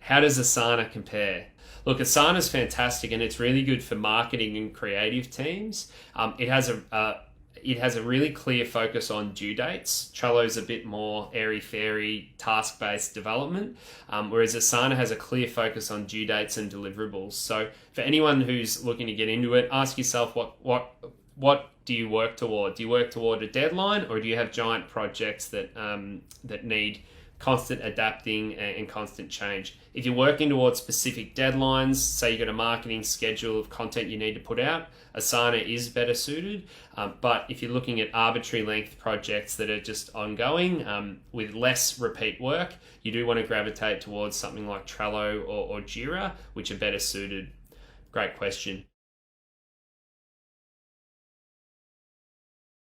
How does Asana compare? Look, Asana is fantastic and it's really good for marketing and creative teams. It has a really clear focus on due dates. Trello's a bit more airy fairy task based development, whereas Asana has a clear focus on due dates and deliverables. So for anyone who's looking to get into it, ask yourself what do you work toward? Do you work toward a deadline, or do you have giant projects that need constant adapting and constant change? If you're working towards specific deadlines, say you've got a marketing schedule of content you need to put out, Asana is better suited. But if you're looking at arbitrary length projects that are just ongoing with less repeat work, you do want to gravitate towards something like Trello or Jira, which are better suited. Great question.